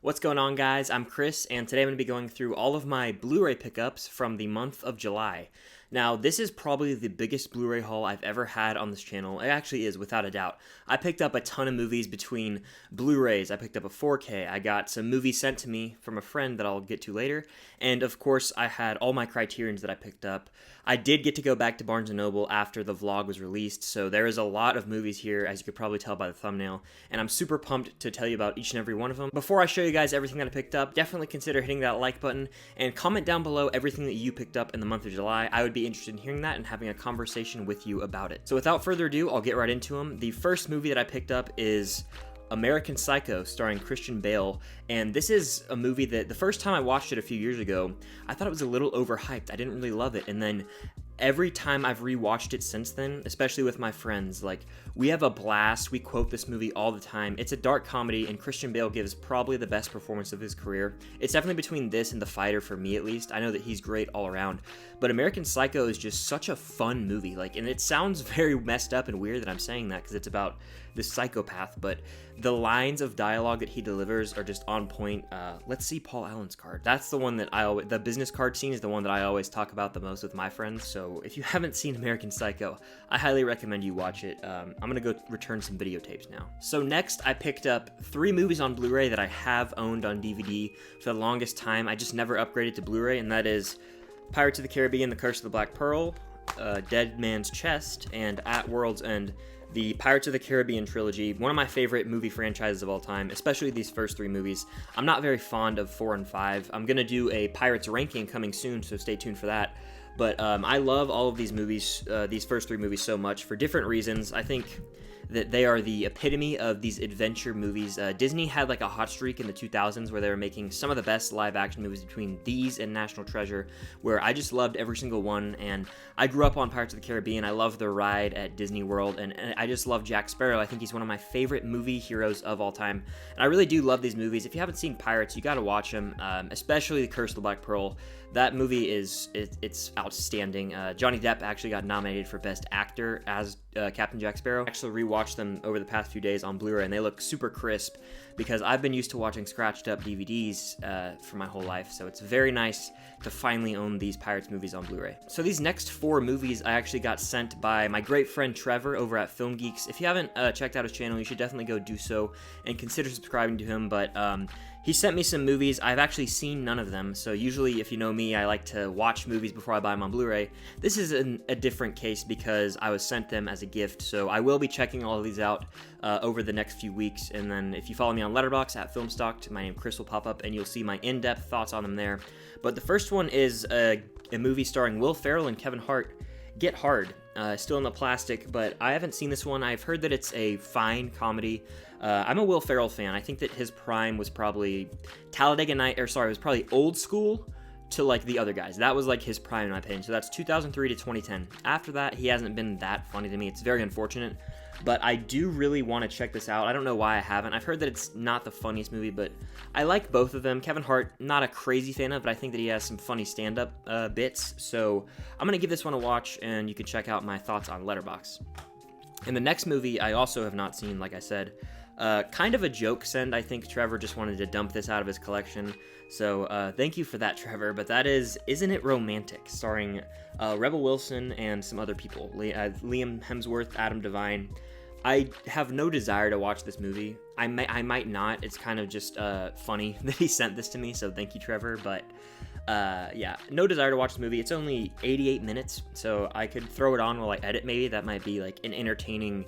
What's going on, guys? I'm Chris, and today I'm going to be going through all of my Blu-ray pickups from the month of July. Now, this is probably the biggest Blu-ray haul I've ever had on this channel. It actually is, without a doubt. I picked up a ton of movies between Blu-rays. I picked up a 4K. I got some movies sent to me from a friend that I'll get to later. And, of course, I had all my criterions that I picked up. I did get to go back to Barnes & Noble after the vlog was released, so there is a lot of movies here, as you could probably tell by the thumbnail. And I'm super pumped to tell you about each and every one of them. Before I show you guys everything that I picked up, definitely consider hitting that like button and comment down below everything that you picked up in the month of July. I would be interested in hearing that and having a conversation with you about it. So without further ado, I'll get right into them. The first movie that I picked up is American Psycho, starring Christian Bale, and this is a movie that the first time I watched it a few years ago, I thought it was a little overhyped. I didn't really love it, and then every time I've rewatched it since then, especially with my friends, like, we have a blast. We quote this movie all the time. It's a dark comedy, and Christian Bale gives probably the best performance of his career. It's definitely between this and The Fighter for me, at least. I know that he's great all around, but American Psycho is just such a fun movie. Like, and it sounds very messed up and weird that I'm saying that because it's about this psychopath, but the lines of dialogue that he delivers are just on point. Let's see Paul Allen's card. That's the one that the business card scene is the one that I always talk about the most with my friends. So if you haven't seen American Psycho, I highly recommend you watch it. I'm gonna go return some videotapes now. So next, I picked up 3 movies on Blu-ray that I have owned on DVD for the longest time. I just never upgraded to Blu-ray, and that is Pirates of the Caribbean: The Curse of the Black Pearl, Dead Man's Chest, and At World's End. The Pirates of the Caribbean trilogy, one of my favorite movie franchises of all time, especially these first 3 movies. I'm not very fond of 4 and 5. I'm going to do a Pirates ranking coming soon, so stay tuned for that. But I love all of these movies, these first 3 movies so much for different reasons. I think that they are the epitome of these adventure movies. Disney had like a hot streak in the 2000s where they were making some of the best live action movies between these and National Treasure, where I just loved every single one. And I grew up on Pirates of the Caribbean. I love the ride at Disney World, and I just love Jack Sparrow. I think he's one of my favorite movie heroes of all time. And I really do love these movies. If you haven't seen Pirates, you got to watch them, especially The Curse of the Black Pearl. That movie it's outstanding. Johnny Depp actually got nominated for Best Actor as Captain Jack Sparrow. I actually rewatched them over the past few days on Blu-ray, and they look super crisp because I've been used to watching scratched up DVDs for my whole life, so it's very nice to finally own these Pirates movies on Blu-ray. So these next 4 movies I actually got sent by my great friend Trevor over at Film Geeks. If you haven't checked out his channel, you should definitely go do so and consider subscribing to him, but he sent me some movies. I've actually seen none of them, so usually, if you know me, I like to watch movies before I buy them on Blu-ray. This is a different case because I was sent them as a gift, so I will be checking all of these out over the next few weeks, and then if you follow me on Letterboxd at Filmstocked, my name Chris will pop up, and you'll see my in-depth thoughts on them there. But the first one is a movie starring Will Ferrell and Kevin Hart, Get Hard. Still in the plastic, but I haven't seen this one. I've heard that it's a fine comedy. I'm a Will Ferrell fan. I think that his prime was probably Talladega Night, it was probably Old School to like the other guys. That was like his prime in my opinion. So that's 2003 to 2010. After that, he hasn't been that funny to me. It's very unfortunate, but I do really want to check this out. I don't know why I haven't. I've heard that it's not the funniest movie, but I like both of them. Kevin Hart, not a crazy fan of, but I think that he has some funny stand-up bits. So I'm going to give this one a watch, and you can check out my thoughts on Letterboxd. And the next movie I also have not seen, like I said. Kind of a joke send. I think Trevor just wanted to dump this out of his collection. So thank you for that, Trevor. But that is Isn't It Romantic? Starring Rebel Wilson and some other people. Liam Hemsworth, Adam Devine. I have no desire to watch this movie. I might not. It's kind of just funny that he sent this to me. So thank you, Trevor. But yeah, no desire to watch this movie. It's only 88 minutes, so I could throw it on while I edit maybe. That might be like an entertaining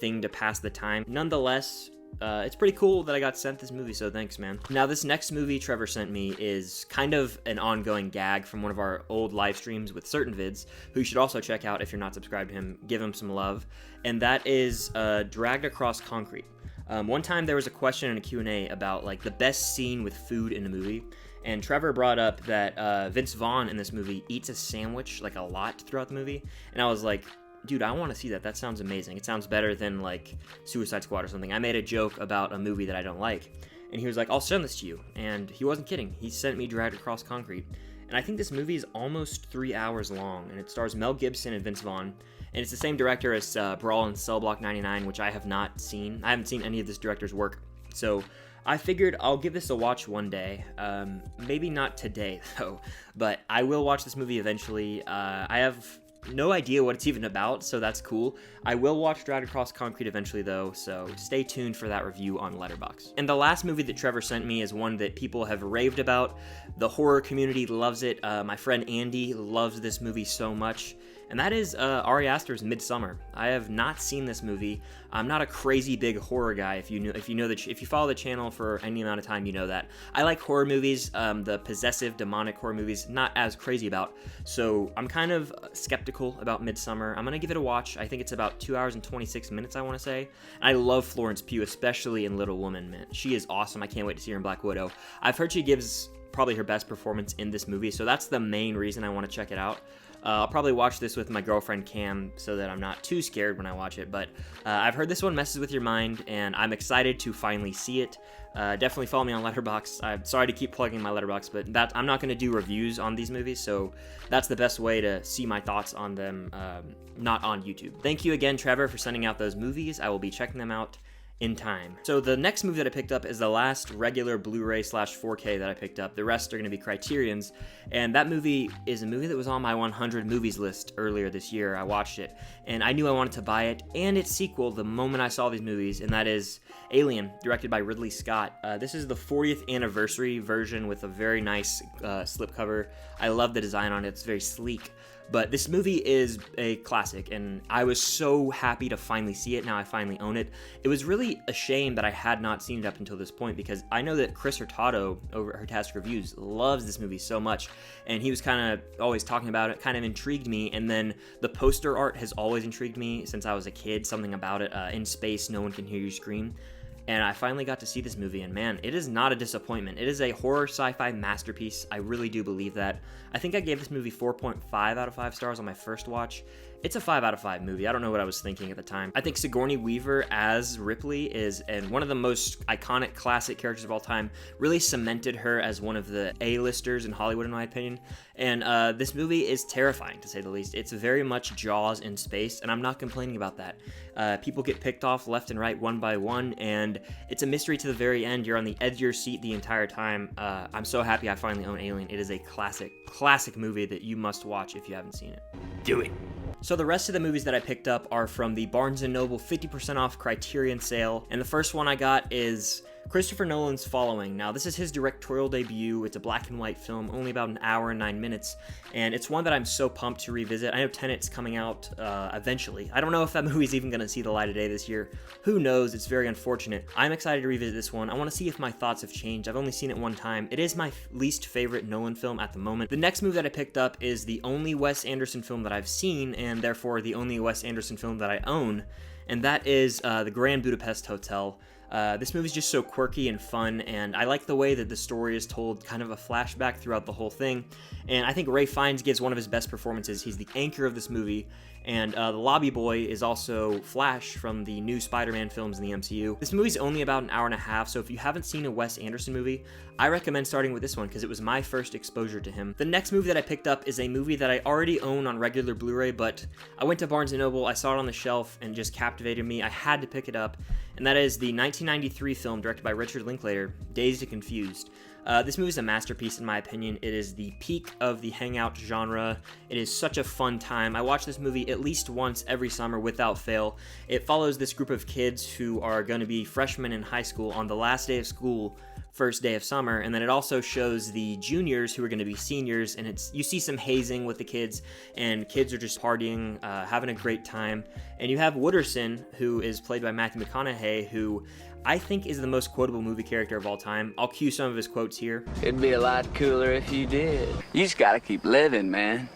thing to pass the time. Nonetheless, it's pretty cool that I got sent this movie, so thanks, man. Now, this next movie Trevor sent me is kind of an ongoing gag from one of our old live streams with Certain Vids, who you should also check out if you're not subscribed to him. Give him some love. And that is Dragged Across Concrete. One time there was a question in a Q&A about like the best scene with food in a movie, and Trevor brought up that Vince Vaughn in this movie eats a sandwich like a lot throughout the movie, and I was like, dude, I want to see that. That sounds amazing. It sounds better than like Suicide Squad or something. I made a joke about a movie that I don't like, and he was like, I'll send this to you, and he wasn't kidding. He sent me Dragged Across Concrete, and I think this movie is almost 3 hours long, and it stars Mel Gibson and Vince Vaughn, and it's the same director as Brawl and Cell Block 99, which I have not seen. I haven't seen any of this director's work, so I figured I'll give this a watch one day. Maybe not today, though, but I will watch this movie eventually. I have no idea what it's even about, so that's cool. I will watch Drag Across Concrete eventually, though, so stay tuned for that review on Letterboxd. And the last movie that Trevor sent me is one that people have raved about. The horror community loves it. My friend Andy loves this movie so much, and that is Ari Aster's Midsommar. I have not seen this movie. I'm not a crazy big horror guy. If you follow the channel for any amount of time, you know that. I like horror movies, the possessive, demonic horror movies, not as crazy about. So I'm kind of skeptical about Midsommar. I'm gonna give it a watch. I think it's about 2 hours and 26 minutes, I want to say. And I love Florence Pugh, especially in Little Woman, man. She is awesome. I can't wait to see her in Black Widow. I've heard she gives probably her best performance in this movie, so that's the main reason I want to check it out. I'll probably watch this with my girlfriend Cam so that I'm not too scared when I watch it, but I've heard this one messes with your mind, and I'm excited to finally see it. Definitely follow me on Letterboxd. I'm sorry to keep plugging my Letterboxd, but I'm not going to do reviews on these movies, so that's the best way to see my thoughts on them, not on YouTube. Thank you again, Trevor, for sending out those movies. I will be checking them out in time. So the next movie that I picked up is the last regular Blu-ray / 4K that I picked up. The rest are going to be Criterions, and that movie is a movie that was on my 100 movies list earlier this year. I watched it, and I knew I wanted to buy it and its sequel the moment I saw these movies, and that is Alien, directed by Ridley Scott. This is the 40th anniversary version with a very nice slipcover. I love the design on it. It's very sleek. But this movie is a classic, and I was so happy to finally see it. Now I finally own it. It was really a shame that I had not seen it up until this point, because I know that Chris Hurtado over at Hurtastic Reviews loves this movie so much, and he was kind of always talking about it, kind of intrigued me, and then the poster art has always intrigued me since I was a kid, something about it, in space, no one can hear you scream. And I finally got to see this movie, and man, it is not a disappointment. It is a horror sci-fi masterpiece. I really do believe that. I think I gave this movie 4.5 out of 5 stars on my first watch. It's a 5 out of 5 movie. I don't know what I was thinking at the time. I think Sigourney Weaver as Ripley is one of the most iconic classic characters of all time. Really cemented her as one of the A-listers in Hollywood, in my opinion. And this movie is terrifying, to say the least. It's very much Jaws in space, and I'm not complaining about that. People get picked off left and right one by one, and it's a mystery to the very end. You're on the edge of your seat the entire time. I'm so happy I finally own Alien. It is a classic movie that you must watch if you haven't seen it. Do it! So the rest of the movies that I picked up are from the Barnes & Noble 50% off Criterion sale, and the first one I got is Christopher Nolan's Following. Now, this is his directorial debut. It's a black and white film, only about an hour and 9 minutes, and it's one that I'm so pumped to revisit. I know Tenet's coming out eventually. I don't know if that movie's even going to see the light of day this year. Who knows? It's very unfortunate. I'm excited to revisit this one. I want to see if my thoughts have changed. I've only seen it one time. It is my least favorite Nolan film at the moment. The next movie that I picked up is the only Wes Anderson film that I've seen, and therefore the only Wes Anderson film that I own, and that is The Grand Budapest Hotel. This movie's just so quirky and fun, and I like the way that the story is told, kind of a flashback throughout the whole thing, and I think Ralph Fiennes gives one of his best performances. He's the anchor of this movie, and the lobby boy is also Flash from the new Spider-Man films in the MCU. This movie's only about an hour and a half, so if you haven't seen a Wes Anderson movie, I recommend starting with this one because it was my first exposure to him. The next movie that I picked up is a movie that I already own on regular Blu-ray, but I went to Barnes & Noble, I saw it on the shelf, and just captivated me. I had to pick it up, and that is the 1993 film directed by Richard Linklater, Dazed and Confused. This movie is a masterpiece in my opinion. It is the peak of the hangout genre. It is such a fun time. I watch this movie at least once every summer without fail. It follows this group of kids who are going to be freshmen in high school on the last day of school, first day of summer, and then it also shows the juniors who are going to be seniors, and you see some hazing with the kids, and kids are just partying, having a great time. And you have Wooderson, who is played by Matthew McConaughey, who I think is the most quotable movie character of all time. I'll cue some of his quotes here. It'd be a lot cooler if you did. You just gotta keep living, man.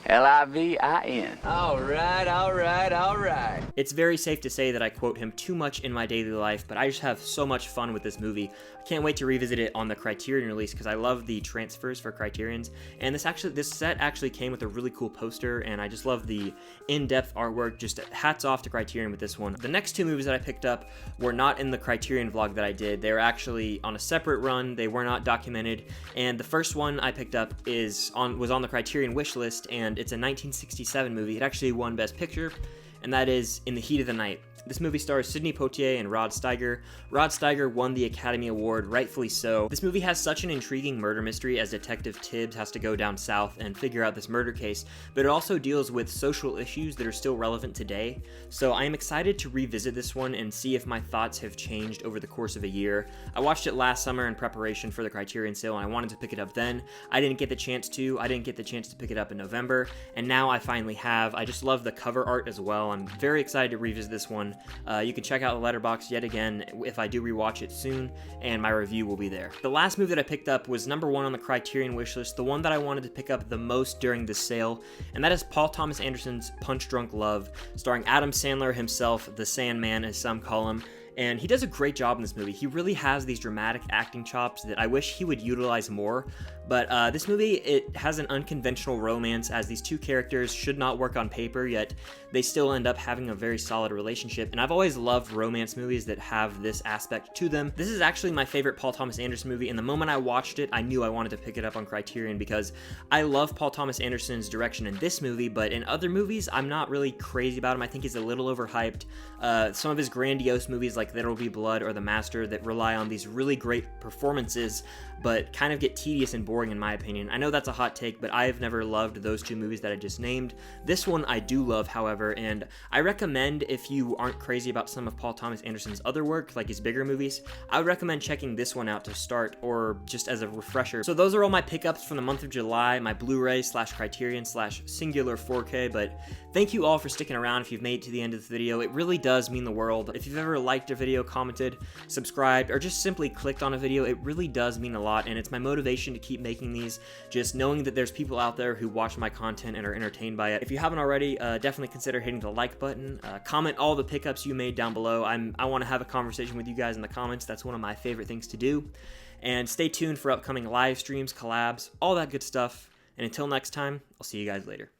L-I-V-I-N. All right. It's very safe to say that I quote him too much in my daily life, but I just have so much fun with this movie. I can't wait to revisit it on the Criterion release because I love the transfers for Criterions, and this set actually came with a really cool poster, and I just love the in-depth artwork. Just hats off to Criterion with this one. The next two movies that I picked up were not in the Criterion vlog that I did. They were actually on a separate run. They were not documented, and the first one I picked up was on the Criterion wish list, and it's a 1967 movie. It actually won Best Picture, and that is In the Heat of the Night. This movie stars Sidney Poitier and Rod Steiger. Rod Steiger won the Academy Award, rightfully so. This movie has such an intriguing murder mystery as Detective Tibbs has to go down south and figure out this murder case, but it also deals with social issues that are still relevant today. So I am excited to revisit this one and see if my thoughts have changed over the course of a year. I watched it last summer in preparation for the Criterion sale, and I wanted to pick it up then. I didn't get the chance to. I didn't get the chance to pick it up in November, and now I finally have. I just love the cover art as well. I'm very excited to revisit this one. You can check out the Letterboxd yet again if I do rewatch it soon, and my review will be there. The last movie that I picked up was number 1 on the Criterion wishlist, the one that I wanted to pick up the most during this sale, and that is Paul Thomas Anderson's Punch Drunk Love, starring Adam Sandler himself, the Sandman as some call him. And he does a great job in this movie. He really has these dramatic acting chops that I wish he would utilize more. But this movie, it has an unconventional romance as these two characters should not work on paper, yet they still end up having a very solid relationship. And I've always loved romance movies that have this aspect to them. This is actually my favorite Paul Thomas Anderson movie, and the moment I watched it, I knew I wanted to pick it up on Criterion because I love Paul Thomas Anderson's direction in this movie, but in other movies, I'm not really crazy about him. I think he's a little overhyped. Some of his grandiose movies like There Will Be Blood or The Master that rely on these really great performances but kind of get tedious and boring in my opinion. I know that's a hot take, but I've never loved those two movies that I just named. This one I do love, however, and I recommend if you aren't crazy about some of Paul Thomas Anderson's other work, like his bigger movies, I would recommend checking this one out to start or just as a refresher. So those are all my pickups from the month of July, my Blu-ray / Criterion / Singular 4K, but thank you all for sticking around if you've made it to the end of the video. It really does mean the world. If you've ever liked a video, commented, subscribed, or just simply clicked on a video, it really does mean a lot, and it's my motivation to keep making these, just knowing that there's people out there who watch my content and are entertained by it. If you haven't already, definitely consider hitting the like button. Comment all the pickups you made down below. I want to have a conversation with you guys in the comments. That's one of my favorite things to do. And stay tuned for upcoming live streams, collabs, all that good stuff. And until next time, I'll see you guys later.